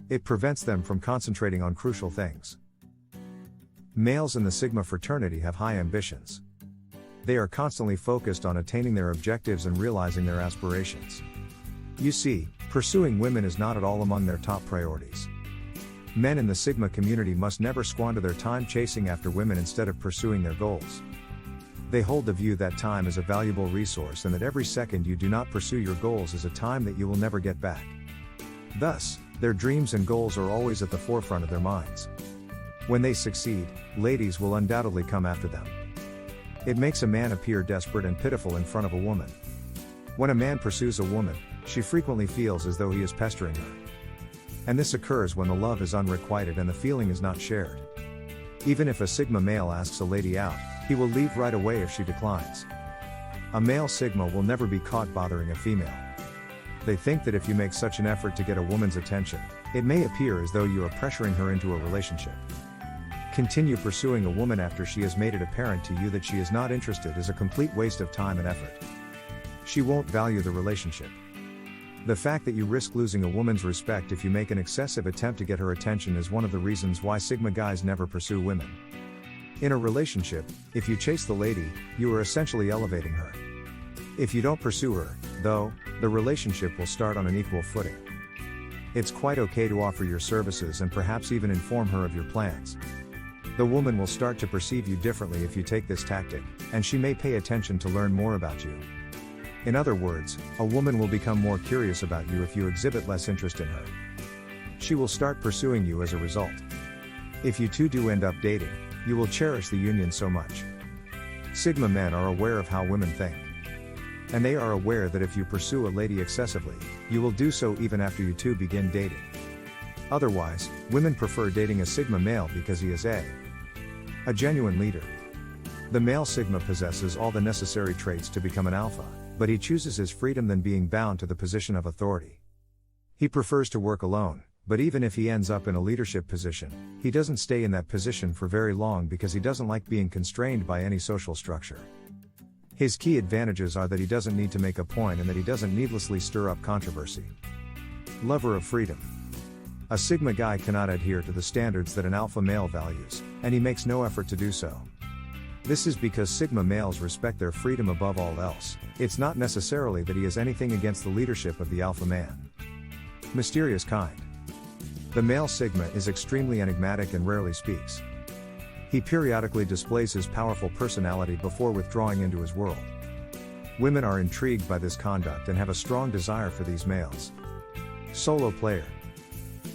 It prevents them from concentrating on crucial things. Males in the Sigma fraternity have high ambitions. They are constantly focused on attaining their objectives and realizing their aspirations. You see, pursuing women is not at all among their top priorities. Men in the Sigma community must never squander their time chasing after women instead of pursuing their goals. They hold the view that time is a valuable resource and that every second you do not pursue your goals is a time that you will never get back. Thus, their dreams and goals are always at the forefront of their minds. When they succeed, ladies will undoubtedly come after them. It makes a man appear desperate and pitiful in front of a woman. When a man pursues a woman, she frequently feels as though he is pestering her. And this occurs when the love is unrequited and the feeling is not shared. Even if a Sigma male asks a lady out, he will leave right away if she declines. A male Sigma will never be caught bothering a female. They think that if you make such an effort to get a woman's attention, it may appear as though you are pressuring her into a relationship. Continue pursuing a woman after she has made it apparent to you that she is not interested is a complete waste of time and effort. She won't value the relationship. The fact that you risk losing a woman's respect if you make an excessive attempt to get her attention is one of the reasons why Sigma guys never pursue women. In a relationship, if you chase the lady, you are essentially elevating her. If you don't pursue her, though, the relationship will start on an equal footing. It's quite okay to offer your services and perhaps even inform her of your plans. The woman will start to perceive you differently if you take this tactic, and she may pay attention to learn more about you. In other words, a woman will become more curious about you if you exhibit less interest in her. She will start pursuing you as a result. If you two do end up dating, you will cherish the union so much. Sigma men are aware of how women think. And they are aware that if you pursue a lady excessively, you will do so even after you two begin dating. Otherwise, women prefer dating a Sigma male because he is a genuine leader. The male Sigma possesses all the necessary traits to become an alpha, but he chooses his freedom than being bound to the position of authority. He prefers to work alone, but even if he ends up in a leadership position, he doesn't stay in that position for very long because he doesn't like being constrained by any social structure. His key advantages are that he doesn't need to make a point and that he doesn't needlessly stir up controversy. Lover of freedom. A Sigma guy cannot adhere to the standards that an alpha male values, and he makes no effort to do so. This is because Sigma males respect their freedom above all else. It's not necessarily that he has anything against the leadership of the alpha man. Mysterious kind. The male Sigma is extremely enigmatic and rarely speaks. He periodically displays his powerful personality before withdrawing into his world. Women are intrigued by this conduct and have a strong desire for these males. Solo player.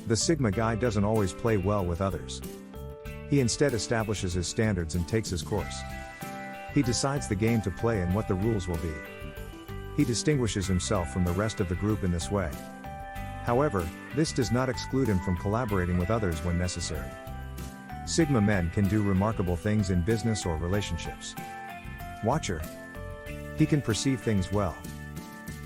The Sigma guy doesn't always play well with others. He instead establishes his standards and takes his course. He decides the game to play and what the rules will be. He distinguishes himself from the rest of the group in this way. However, this does not exclude him from collaborating with others when necessary. Sigma men can do remarkable things in business or relationships. Watcher. He can perceive things well.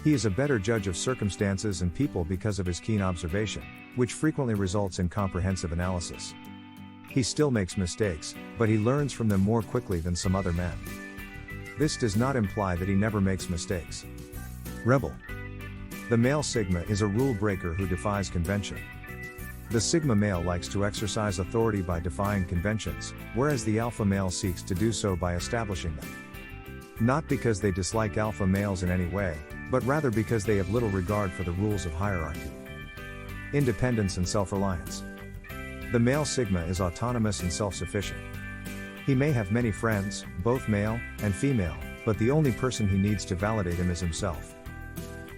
He is a better judge of circumstances and people because of his keen observation, which frequently results in comprehensive analysis. He still makes mistakes, but he learns from them more quickly than some other men. This does not imply that he never makes mistakes. Rebel. The male Sigma is a rule breaker who defies convention. The Sigma male likes to exercise authority by defying conventions, whereas the alpha male seeks to do so by establishing them. Not because they dislike alpha males in any way, but rather because they have little regard for the rules of hierarchy. Independence and self-reliance. The male Sigma is autonomous and self-sufficient. He may have many friends, both male and female, but the only person he needs to validate him is himself.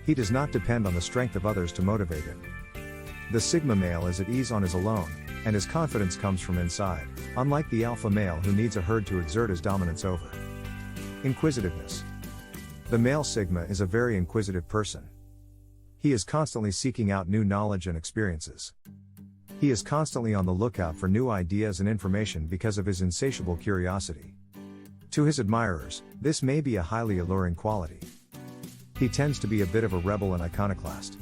He does not depend on the strength of others to motivate him. The Sigma male is at ease on his own, and his confidence comes from inside, unlike the alpha male who needs a herd to exert his dominance over. Inquisitiveness. The male Sigma is a very inquisitive person. He is constantly seeking out new knowledge and experiences. He is constantly on the lookout for new ideas and information because of his insatiable curiosity. To his admirers, this may be a highly alluring quality. He tends to be a bit of a rebel and iconoclast.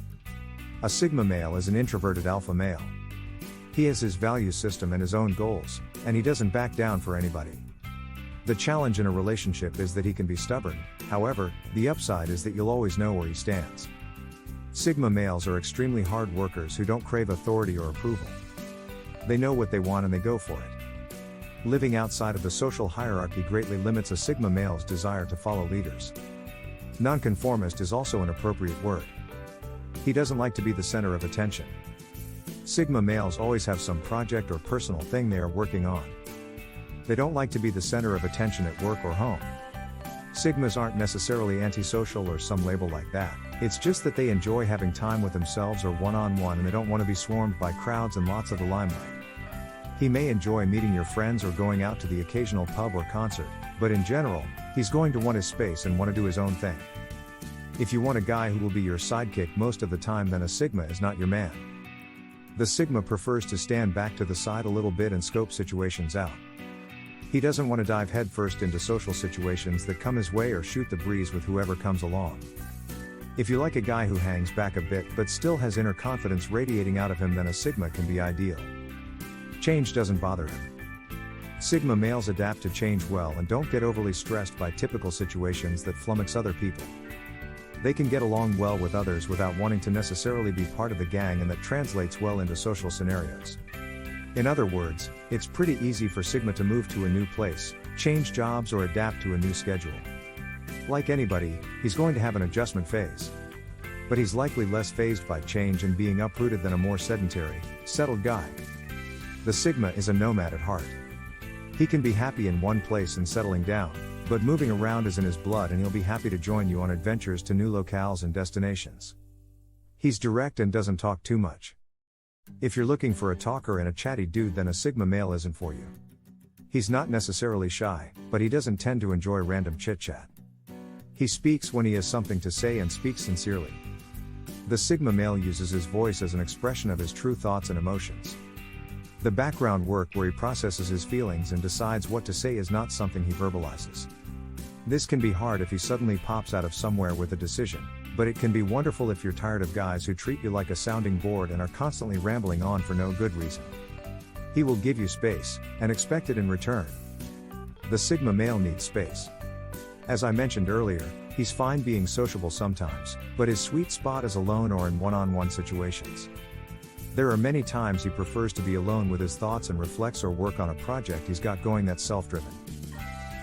A Sigma male is an introverted alpha male. He has his value system and his own goals, and he doesn't back down for anybody. The challenge in a relationship is that he can be stubborn, however, the upside is that you'll always know where he stands. Sigma males are extremely hard workers who don't crave authority or approval. They know what they want and they go for it. Living outside of the social hierarchy greatly limits a Sigma male's desire to follow leaders. Non-conformist is also an appropriate word. He doesn't like to be the center of attention. Sigma males always have some project or personal thing they are working on. They don't like to be the center of attention at work or home. Sigmas aren't necessarily antisocial or some label like that, it's just that they enjoy having time with themselves or one-on-one and they don't want to be swarmed by crowds and lots of the limelight. He may enjoy meeting your friends or going out to the occasional pub or concert, but in general, he's going to want his space and want to do his own thing. If you want a guy who will be your sidekick most of the time, then a Sigma is not your man. The Sigma prefers to stand back to the side a little bit and scope situations out. He doesn't want to dive headfirst into social situations that come his way or shoot the breeze with whoever comes along. If you like a guy who hangs back a bit but still has inner confidence radiating out of him, then a Sigma can be ideal. Change doesn't bother him. Sigma males adapt to change well and don't get overly stressed by typical situations that flummox other people. They can get along well with others without wanting to necessarily be part of the gang, and that translates well into social scenarios. In other words, it's pretty easy for Sigma to move to a new place, change jobs or adapt to a new schedule. Like anybody, he's going to have an adjustment phase. But he's likely less fazed by change and being uprooted than a more sedentary, settled guy. The Sigma is a nomad at heart. He can be happy in one place and settling down, but moving around is in his blood, and he'll be happy to join you on adventures to new locales and destinations. He's direct and doesn't talk too much. If you're looking for a talker and a chatty dude, then a Sigma male isn't for you. He's not necessarily shy, but he doesn't tend to enjoy random chit-chat. He speaks when he has something to say and speaks sincerely. The Sigma male uses his voice as an expression of his true thoughts and emotions. The background work where he processes his feelings and decides what to say is not something he verbalizes. This can be hard if he suddenly pops out of somewhere with a decision, but it can be wonderful if you're tired of guys who treat you like a sounding board and are constantly rambling on for no good reason. He will give you space, and expect it in return. The Sigma male needs space. As I mentioned earlier, he's fine being sociable sometimes, but his sweet spot is alone or in one-on-one situations. There are many times he prefers to be alone with his thoughts and reflects or work on a project he's got going that's self-driven.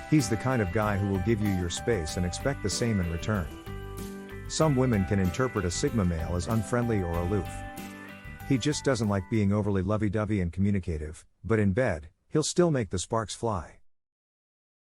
He's the kind of guy who will give you your space and expect the same in return. Some women can interpret a Sigma male as unfriendly or aloof. He just doesn't like being overly lovey-dovey and communicative, but in bed, he'll still make the sparks fly.